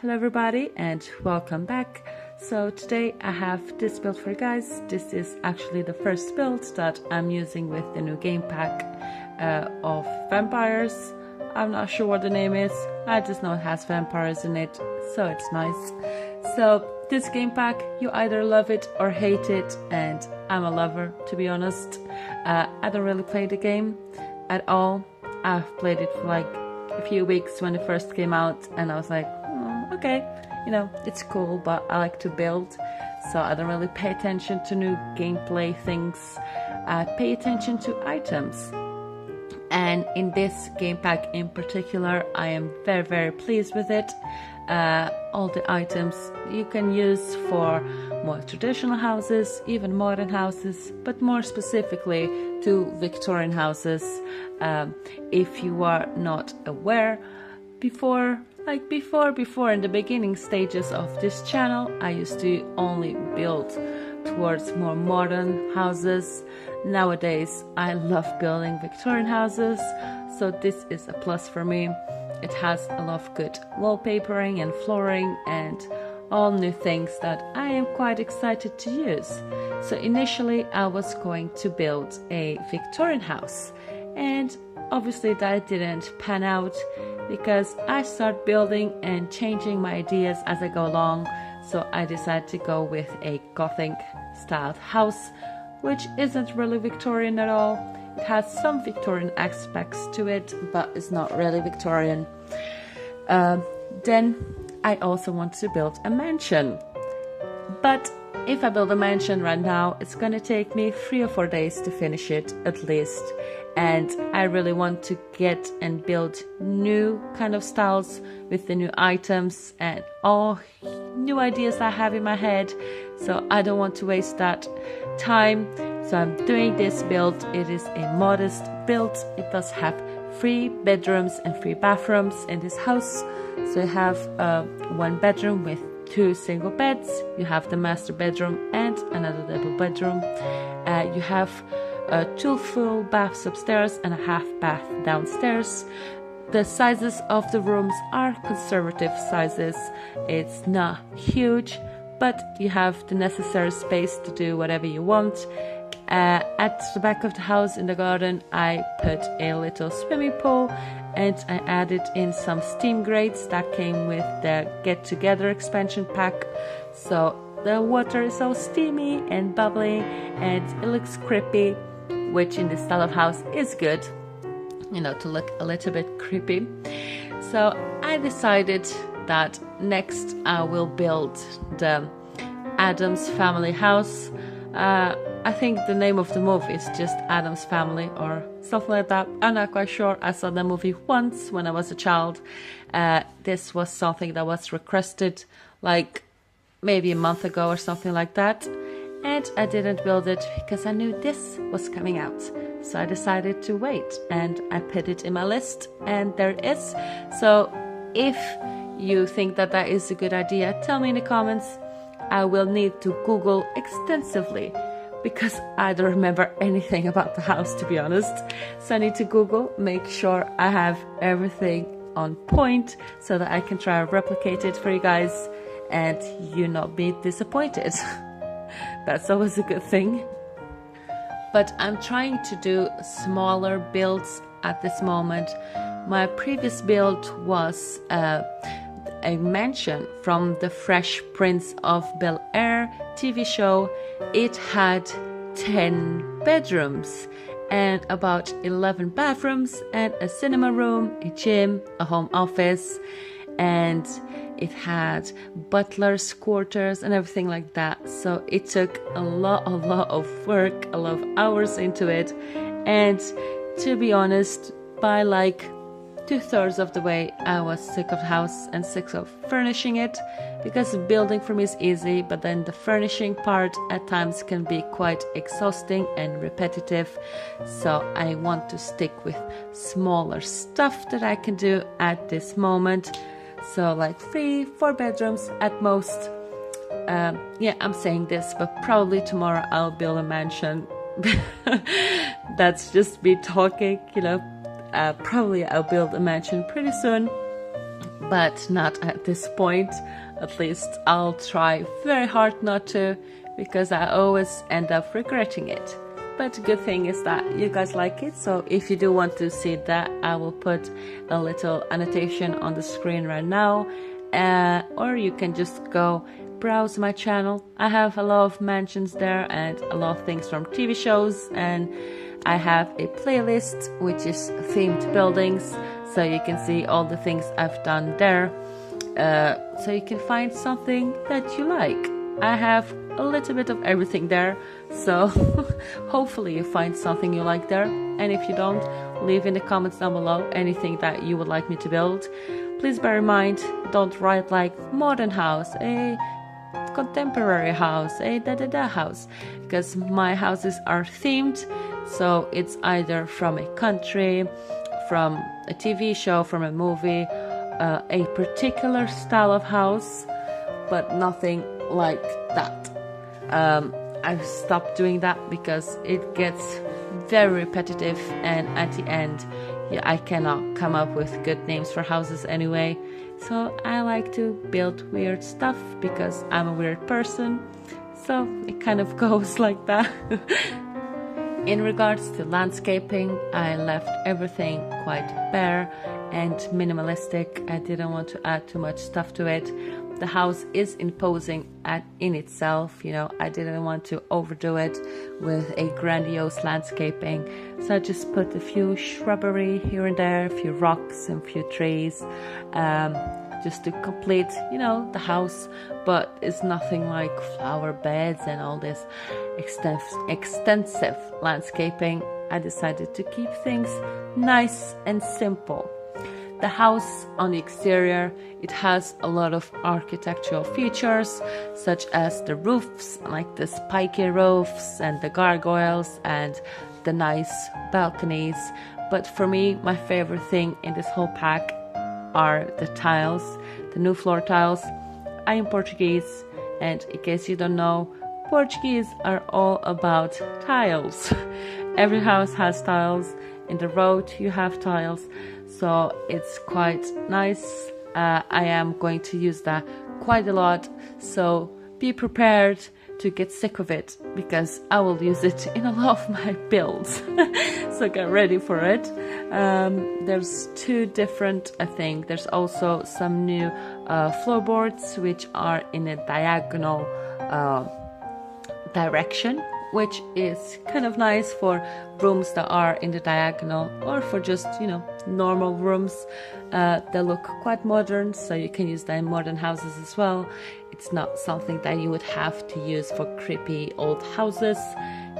Hello everybody and welcome back. So today I have this build for you guys. This is actually the first build that I'm using with the new game pack of vampires. I'm not sure what the name is, I just know it has vampires in it, so it's nice. So this game pack, you either love it or hate it, and I'm a lover, to be honest. I don't really play the game at all. I've played it for like a few weeks when it first came out, and I was like, okay, you know, it's cool, but I like to build, so I don't really pay attention to new gameplay things. I pay attention to items, and in this game pack in particular, I am very pleased with it. All the items you can use for more traditional houses, even modern houses, but more specifically to Victorian houses. If you are not aware, before in the beginning stages of this channel, I used to only build towards more modern houses. Nowadays I love building Victorian houses, so this is a plus for me. It has a lot of good wallpapering and flooring and all new things that I am quite excited to use. So initially I was going to build a Victorian house, and obviously that didn't pan out because I start building and changing my ideas as I go along. So I decided to go with a Gothic styled house, which isn't really Victorian at all. It has some Victorian aspects to it, but it's not really Victorian. Then I also want to build a mansion. But if I build a mansion right now, it's gonna take me 3 or 4 days to finish it at least. And I really want to get and build new kind of styles with the new items and all new ideas I have in my head. So I don't want to waste that time. So I'm doing this build. It is a modest build. It does have 3 bedrooms and 3 bathrooms in this house. So you have 1 bedroom with 2 single beds. You have the master bedroom and another double bedroom. You have 2 full baths upstairs and a half bath downstairs. The sizes of the rooms are conservative sizes. It's not huge, but you have the necessary space to do whatever you want. At the back of the house in the garden, I put a little swimming pool, and I added in some steam grates that came with the Get Together expansion pack. So the water is so steamy and bubbly and it looks creepy, which in this style of house is good, you know, to look a little bit creepy. So I decided that next I will build the Addams Family house. I think the name of the movie is just Addams Family or something like that. I'm not quite sure. I saw the movie once when I was a child. This was something that was requested like maybe a month ago or something like that. And I didn't build it because I knew this was coming out. So I decided to wait, and I put it in my list, and there it is. So if you think that that is a good idea, tell me in the comments. I will need to Google extensively because I don't remember anything about the house, to be honest. So I need to Google, make sure I have everything on point so that I can try and replicate it for you guys and you not be disappointed. That's always a good thing. But I'm trying to do smaller builds at this moment. My previous build was a mansion from the Fresh Prince of Bel-Air TV show. It had 10 bedrooms and about 11 bathrooms and a cinema room, a gym, a home office, and it had butler's quarters and everything like that. So it took a lot of work, a lot of hours into it. And to be honest, by like 2/3 of the way, I was sick of the house and sick of furnishing it, because building for me is easy, but then the furnishing part at times can be quite exhausting and repetitive. So I want to stick with smaller stuff that I can do at this moment. So like 3-4 bedrooms at most. Yeah, I'm saying this, but probably tomorrow I'll build a mansion. That's just me talking, you know. Probably I'll build a mansion pretty soon. but not at this point. At least I'll try very hard not to, because I always end up regretting it. But good thing is that you guys like it, so if you do want to see that, I will put a little annotation on the screen right now, or you can just go browse my channel. I have a lot of mansions there and a lot of things from TV shows, and I have a playlist which is themed buildings, so you can see all the things I've done there, so you can find something that you like. I have a little bit of everything there, so hopefully you find something you like there. And if you don't, leave in the comments down below anything that you would like me to build. Please bear in mind, don't write like modern house, a contemporary house, a da-da-da house, because my houses are themed, so it's either from a country, from a TV show, from a movie, a particular style of house, but nothing like that. I've stopped doing that because it gets very repetitive, and at the end, yeah, I cannot come up with good names for houses anyway. So I like to build weird stuff because I'm a weird person, so it kind of goes like that. In regards to landscaping, I left everything quite bare and minimalistic. I didn't want to add too much stuff to it. The house is imposing in itself, you know, I didn't want to overdo it with a grandiose landscaping, so I just put a few shrubbery here and there, a few rocks and a few trees, just to complete, you know, the house, but it's nothing like flower beds and all this extensive landscaping. I decided to keep things nice and simple. The house on the exterior, it has a lot of architectural features, such as the roofs, like the spiky roofs and the gargoyles and the nice balconies. But for me, my favorite thing in this whole pack are the tiles, the new floor tiles. I am Portuguese, and in case you don't know, Portuguese are all about tiles. Every house has tiles. In the road you have tiles, so it's quite nice. I am going to use that quite a lot, so be prepared to get sick of it, because I will use it in a lot of my builds. So get ready for it. There's two different, I think there's also some new floorboards which are in a diagonal direction, which is kind of nice for rooms that are in the diagonal, or for just, you know, normal rooms. They look quite modern, so you can use that in modern houses as well. It's not something that you would have to use for creepy old houses,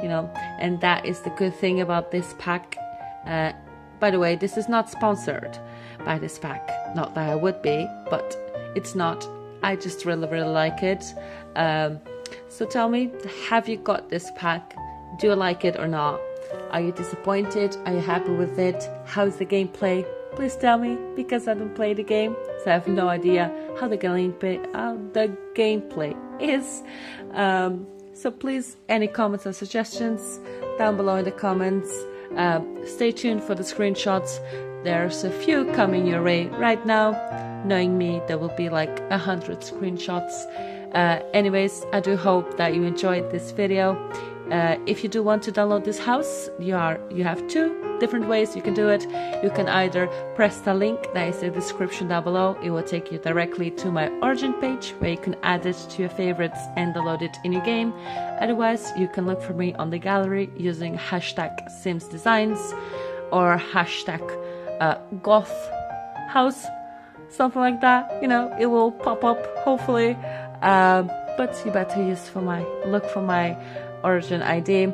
you know, and that is the good thing about this pack. By the way, this is not sponsored by this pack, not that I would be, but it's not. I just really like it. So tell me, have you got this pack? Do you like it or not? Are you disappointed? Are you happy with it? How's the gameplay? Please tell me, because I don't play the game, so I have no idea how the gameplay is. So please, any comments or suggestions down below in the comments. Stay tuned for the screenshots. There's a few coming your way right now. Knowing me, there will be like 100 screenshots. Anyways, I do hope that you enjoyed this video. If you do want to download this house, you have two different ways you can do it. You can either press the link that is in the description down below. It will take you directly to my origin page, where you can add it to your favorites and download it in your game. Otherwise, you can look for me on the gallery using hashtag Sims Designs or hashtag Goth House, something like that. You know, it will pop up hopefully. But you better look for my origin ID.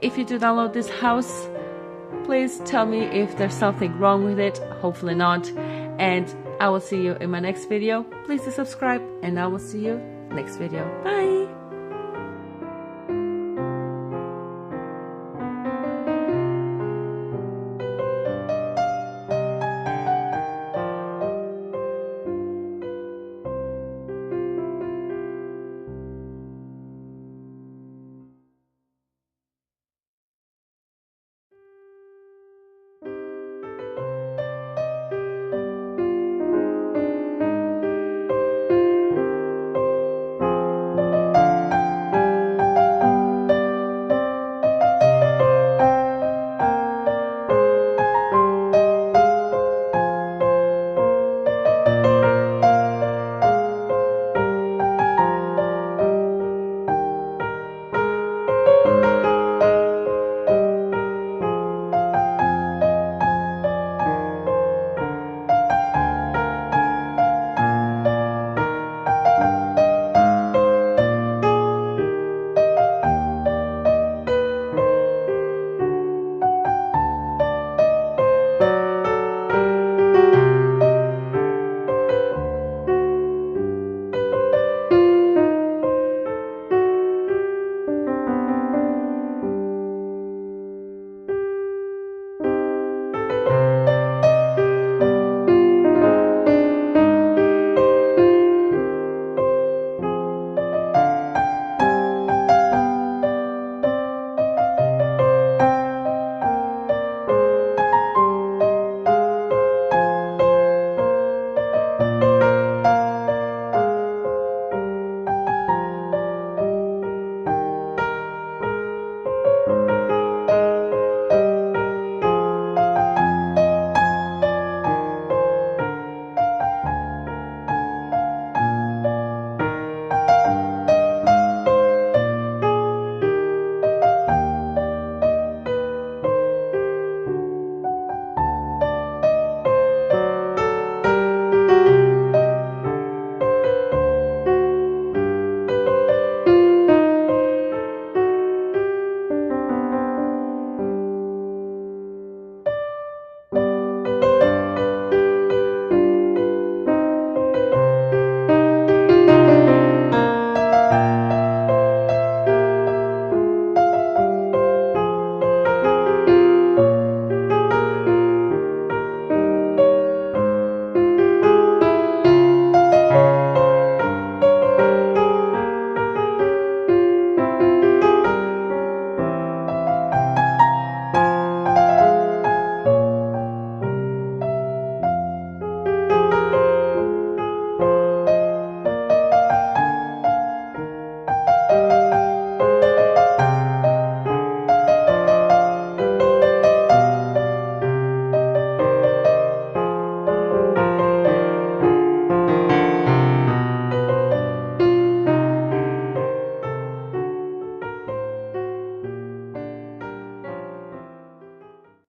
If you do download this house, please tell me if there's something wrong with it. Hopefully not. And I will see you in my next video. Please do subscribe, and I will see you next video. Bye.